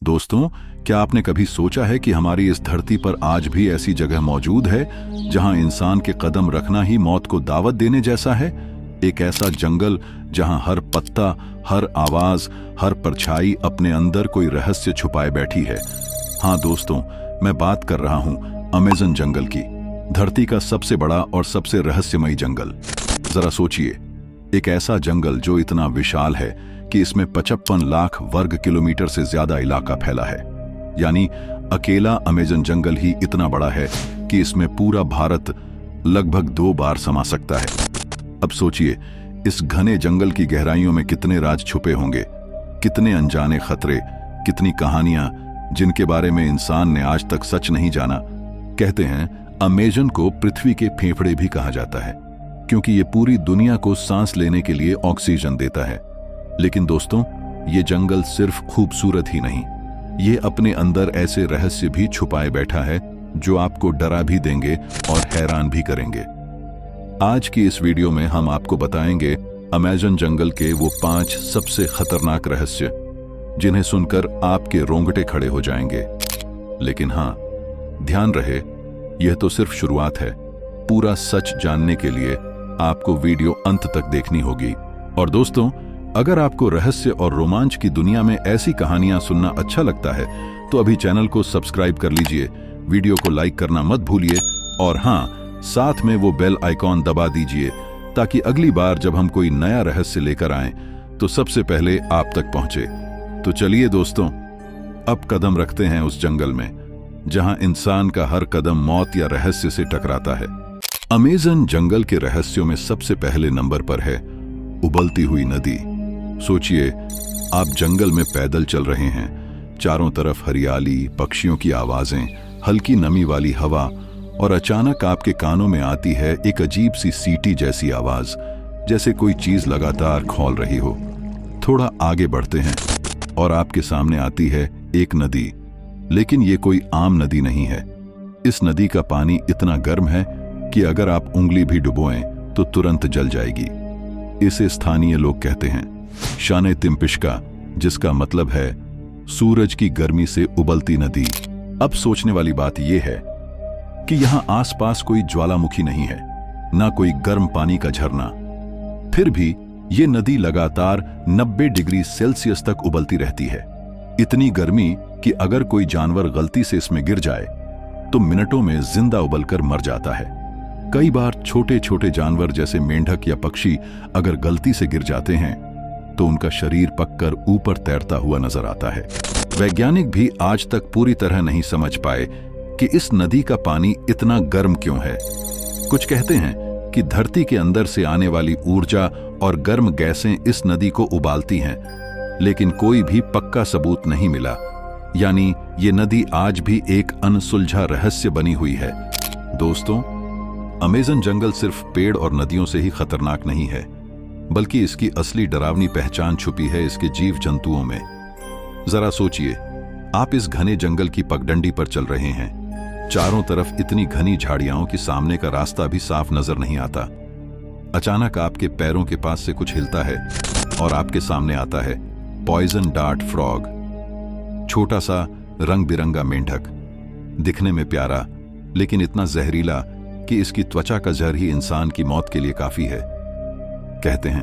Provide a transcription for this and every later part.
दोस्तों, क्या आपने कभी सोचा है कि हमारी इस धरती पर आज भी ऐसी जगह मौजूद है जहां इंसान के कदम रखना ही मौत को दावत देने जैसा है? एक ऐसा जंगल जहां हर पत्ता, हर आवाज, हर परछाई अपने अंदर कोई रहस्य छुपाए बैठी है। हाँ दोस्तों, मैं बात कर रहा हूं अमेज़न जंगल की, धरती का सबसे बड़ा और सबसे रहस्यमयी जंगल। जरा सोचिए, एक ऐसा जंगल जो इतना विशाल है कि इसमें 55 लाख वर्ग किलोमीटर से ज्यादा इलाका फैला है। यानी अकेला अमेज़न जंगल ही इतना बड़ा है कि इसमें पूरा भारत लगभग 2 बार समा सकता है। अब सोचिए, इस घने जंगल की गहराइयों में कितने राज छुपे होंगे, कितने अनजाने खतरे, कितनी कहानियां जिनके बारे में इंसान ने आज तक सच नहीं जाना। कहते हैं अमेज़न को पृथ्वी के फेफड़े भी कहा जाता है, क्योंकि ये पूरी दुनिया को सांस लेने के लिए ऑक्सीजन देता है। लेकिन दोस्तों, ये जंगल सिर्फ खूबसूरत ही नहीं, ये अपने अंदर ऐसे रहस्य भी छुपाए बैठा है जो आपको डरा भी देंगे और हैरान भी करेंगे। आज की इस वीडियो में हम आपको बताएंगे अमेज़न जंगल के वो 5 सबसे खतरनाक रहस्य जिन्हें सुनकर आपके रोंगटे खड़े हो जाएंगे। लेकिन हाँ, ध्यान रहे, यह तो सिर्फ शुरुआत है। पूरा सच जानने के लिए आपको वीडियो अंत तक देखनी होगी। और दोस्तों, अगर आपको रहस्य और रोमांच की दुनिया में ऐसी कहानियां सुनना अच्छा लगता है तो अभी चैनल को सब्सक्राइब कर लीजिए, वीडियो को लाइक करना मत भूलिए और हाँ, साथ में वो बेल आइकॉन दबा दीजिए ताकि अगली बार जब हम कोई नया रहस्य लेकर आएं तो सबसे पहले आप तक पहुंचे। तो चलिए दोस्तों, अब कदम रखते हैं उस जंगल में जहां इंसान का हर कदम मौत या रहस्य से टकराता है। अमेज़न जंगल के रहस्यों में सबसे पहले नंबर पर है उबलती हुई नदी। सोचिए, आप जंगल में पैदल चल रहे हैं, चारों तरफ हरियाली, पक्षियों की आवाजें, हल्की नमी वाली हवा, और अचानक आपके कानों में आती है एक अजीब सी सीटी जैसी आवाज, जैसे कोई चीज लगातार खौल रही हो। थोड़ा आगे बढ़ते हैं और आपके सामने आती है एक नदी, लेकिन ये कोई आम नदी नहीं है। इस नदी का पानी इतना गर्म है कि अगर आप उंगली भी डुबोएं तो तुरंत जल जाएगी। इसे स्थानीय लोग कहते हैं शाने तिम्पिश्का, जिसका मतलब है सूरज की गर्मी से उबलती नदी। अब सोचने वाली बात यह है कि यहां आसपास कोई ज्वालामुखी नहीं है, ना कोई गर्म पानी का झरना। फिर भी यह नदी लगातार 90 डिग्री सेल्सियस तक उबलती रहती है। इतनी गर्मी कि अगर कोई जानवर गलती से इसमें गिर जाए तो मिनटों में जिंदा उबलकर मर जाता है। कई बार छोटे छोटे जानवर जैसे मेंढक या पक्षी अगर गलती से गिर जाते हैं तो उनका शरीर पककर ऊपर तैरता हुआ नजर आता है। वैज्ञानिक भी आज तक पूरी तरह नहीं समझ पाए कि इस नदी का पानी इतना गर्म क्यों है। कुछ कहते हैं कि धरती के अंदर से आने वाली ऊर्जा और गर्म गैसें इस नदी को उबालती हैं, लेकिन कोई भी पक्का सबूत नहीं मिला। यानी ये नदी आज भी एक अनसुलझा रहस्य बनी हुई है। दोस्तों, अमेज़न जंगल सिर्फ पेड़ और नदियों से ही खतरनाक नहीं है, बल्कि इसकी असली डरावनी पहचान छुपी है इसके जीव जंतुओं में। जरा सोचिए, आप इस घने जंगल की पगडंडी पर चल रहे हैं, चारों तरफ इतनी घनी झाड़ियां कि सामने का रास्ता भी साफ नजर नहीं आता। अचानक आपके पैरों के पास से कुछ हिलता है और आपके सामने आता है पॉइजन डार्ट फ्रॉग, छोटा सा रंग बिरंगा मेंढक, दिखने में प्यारा लेकिन इतना जहरीला कि इसकी त्वचा का जहर ही इंसान की मौत के लिए काफी है। कहते हैं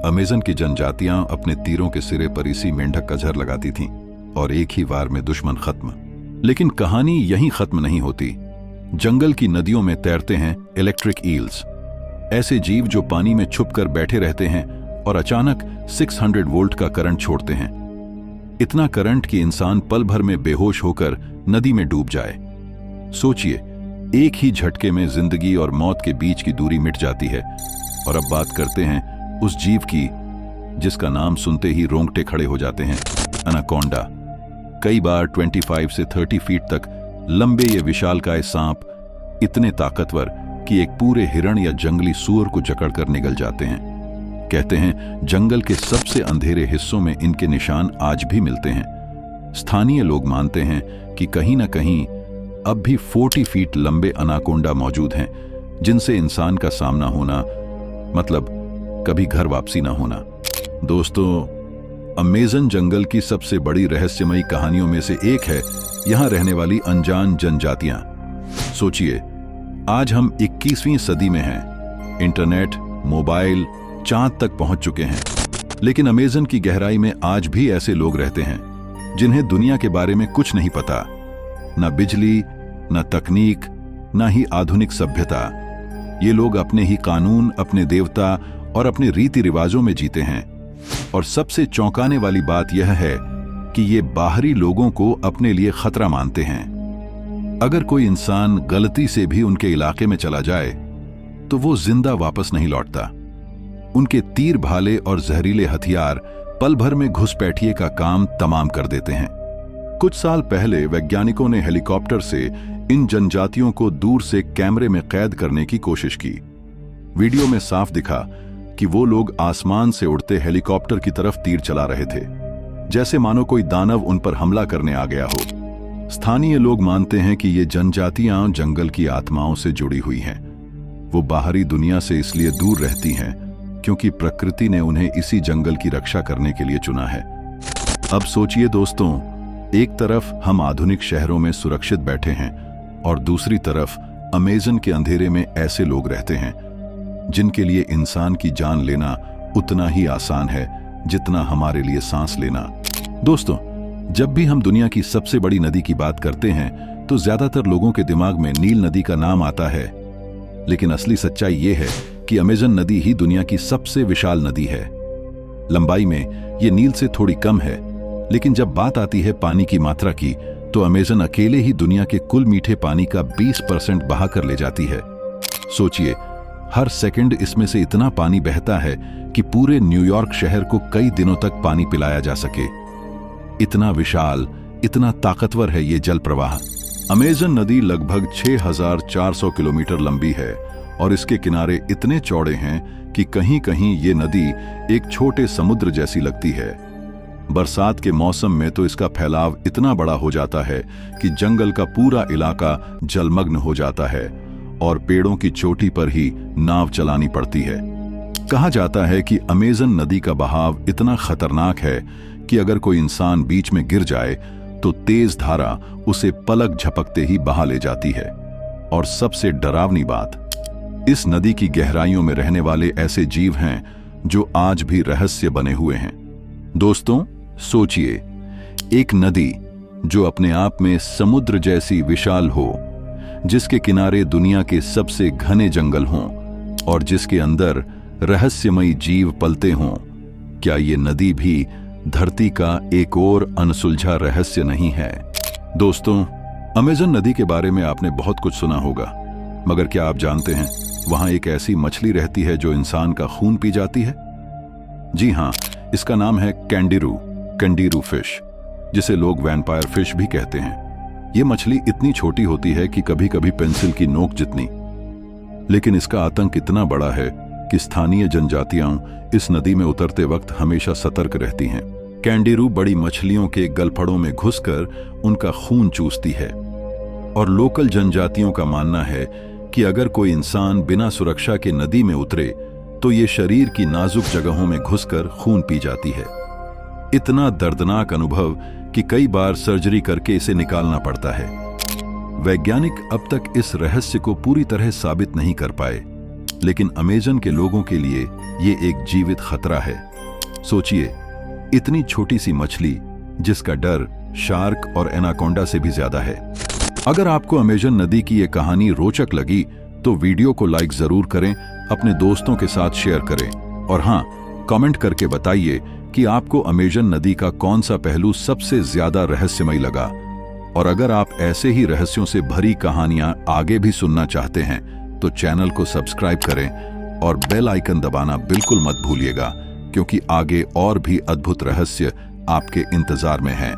अमेज़न की जनजातियां अपने तीरों के सिरे पर इसी मेंढक का जहर लगाती थीं और एक ही वार में दुश्मन खत्म। लेकिन कहानी यहीं खत्म नहीं होती। जंगल की नदियों में तैरते हैं इलेक्ट्रिक ईल्स, ऐसे जीव जो पानी में छुपकर बैठे रहते हैं और अचानक 600 वोल्ट का करंट छोड़ते हैं। इतना करंट कि इंसान पल भर में बेहोश होकर नदी में डूब जाए। सोचिए, एक ही झटके में जिंदगी और मौत के बीच की दूरी मिट जाती है। और अब बात करते हैं उस जीव की जिसका नाम सुनते ही रोंगटे खड़े हो जाते हैं, एनाकोंडा। कई बार 25 से 30 फीट तक लंबे ये विशालकाय सांप इतने ताकतवर कि एक पूरे हिरण या जंगली सूअर को जकड़कर निगल जाते हैं। कहते हैं जंगल के सबसे अंधेरे हिस्सों में इनके निशान आज भी मिलते हैं। स्थानीय लोग मानते हैं कि कहीं ना कहीं अब भी 40 फीट लंबे एनाकोंडा मौजूद हैं, जिनसे इंसान का सामना होना मतलब कभी घर वापसी ना होना। दोस्तों, अमेज़न जंगल की सबसे बड़ी रहस्यमयी कहानियों में से एक है यहां रहने वाली अनजान जनजातियां। सोचिए, आज हम 21वीं सदी में हैं। इंटरनेट, मोबाइल, चांद तक पहुंच चुके हैं, लेकिन अमेज़न की गहराई में आज भी ऐसे लोग रहते हैं जिन्हें दुनिया के बारे में कुछ नहीं पता। न बिजली, न तकनीक, न ही आधुनिक सभ्यता। ये लोग अपने ही कानून, अपने देवता और अपने रीति रिवाजों में जीते हैं। और सबसे चौंकाने वाली बात यह है कि ये बाहरी लोगों को अपने लिए खतरा मानते हैं। अगर कोई इंसान गलती से भी उनके इलाके में चला जाए तो वो जिंदा वापस नहीं लौटता। उनके तीर भाले और जहरीले हथियार पल भर में घुसपैठिए का काम तमाम कर देते हैं। कुछ साल पहले वैज्ञानिकों ने हेलीकॉप्टर से इन जनजातियों को दूर से कैमरे में कैद करने की कोशिश की। वीडियो में साफ दिखा कि वो लोग आसमान से उड़ते हेलीकॉप्टर की तरफ तीर चला रहे थे, जैसे मानो कोई दानव उन पर हमला करने आ गया हो। स्थानीय लोग मानते हैं कि ये जनजातियां जंगल की आत्माओं से जुड़ी हुई हैं। वो बाहरी दुनिया से इसलिए दूर रहती हैं क्योंकि प्रकृति ने उन्हें इसी जंगल की रक्षा करने के लिए चुना है। अब सोचिए दोस्तों, एक तरफ हम आधुनिक शहरों में सुरक्षित बैठे हैं और दूसरी तरफ अमेज़न के अंधेरे में ऐसे लोग रहते हैं जिनके लिए इंसान की जान लेना उतना ही आसान है जितना हमारे लिए सांस लेना। दोस्तों, जब भी हम दुनिया की सबसे बड़ी नदी की बात करते हैं तो ज्यादातर लोगों के दिमाग में नील नदी का नाम आता है, लेकिन असली सच्चाई ये है कि अमेज़न नदी ही दुनिया की सबसे विशाल नदी है। लंबाई में ये नील से थोड़ी कम है, लेकिन जब बात आती है पानी की मात्रा की तो अमेज़न अकेले ही दुनिया के कुल मीठे पानी का 20% बहा कर ले जाती है। सोचिए, हर सेकंड इसमें से इतना पानी बहता है कि पूरे न्यूयॉर्क शहर को कई दिनों तक पानी पिलाया जा सके। इतना विशाल, इतना ताकतवर है ये जल प्रवाह। अमेज़न नदी लगभग 6400 किलोमीटर लंबी है और इसके किनारे इतने चौड़े हैं कि कहीं कहीं ये नदी एक छोटे समुद्र जैसी लगती है। बरसात के मौसम में तो इसका फैलाव इतना बड़ा हो जाता है कि जंगल का पूरा इलाका जलमग्न हो जाता है और पेड़ों की चोटी पर ही नाव चलानी पड़ती है। कहा जाता है कि अमेज़न नदी का बहाव इतना खतरनाक है कि अगर कोई इंसान बीच में गिर जाए तो तेज धारा उसे पलक झपकते ही बहा ले जाती है। और सबसे डरावनी बात, इस नदी की गहराइयों में रहने वाले ऐसे जीव हैं जो आज भी रहस्य बने हुए हैं। दोस्तों, सोचिए, एक नदी जो अपने आप में समुद्र जैसी विशाल हो, जिसके किनारे दुनिया के सबसे घने जंगल हों और जिसके अंदर रहस्यमयी जीव पलते हों, क्या ये नदी भी धरती का एक और अनसुलझा रहस्य नहीं है? दोस्तों, अमेज़न नदी के बारे में आपने बहुत कुछ सुना होगा, मगर क्या आप जानते हैं वहां एक ऐसी मछली रहती है जो इंसान का खून पी जाती है? जी हां, इसका नाम है कैंडिरू फिश, जिसे लोग वैम्पायर फिश भी कहते हैं। ये मछली इतनी छोटी होती है कि कभी कभी पेंसिल की नोक जितनी, लेकिन इसका आतंक इतना बड़ा है कि स्थानीय जनजातियां इस नदी में उतरते वक्त हमेशा सतर्क रहती हैं। कैंडिरू बड़ी मछलियों के गलफड़ों में घुसकर उनका खून चूसती है और लोकल जनजातियों का मानना है कि अगर कोई इंसान बिना सुरक्षा के नदी में उतरे तो ये शरीर की नाजुक जगहों में घुसकर खून पी जाती है। इतना दर्दनाक अनुभव कि कई बार सर्जरी करके इसे निकालना पड़ता है। वैज्ञानिक अब तक इस रहस्य को पूरी तरह साबित नहीं कर पाए, लेकिन अमेज़न के लोगों के लिए ये एक जीवित खतरा है। सोचिए, इतनी छोटी सी मछली जिसका डर शार्क और एनाकोंडा से भी ज्यादा है। अगर आपको अमेज़न नदी की ये कहानी रोचक लगी तो वीडियो को लाइक जरूर करें, अपने दोस्तों के साथ शेयर करें और हाँ, कमेंट करके बताइए कि आपको अमेज़न नदी का कौन सा पहलू सबसे ज्यादा रहस्यमय लगा। और अगर आप ऐसे ही रहस्यों से भरी कहानियां आगे भी सुनना चाहते हैं तो चैनल को सब्सक्राइब करें और बेल आइकन दबाना बिल्कुल मत भूलिएगा, क्योंकि आगे और भी अद्भुत रहस्य आपके इंतजार में हैं।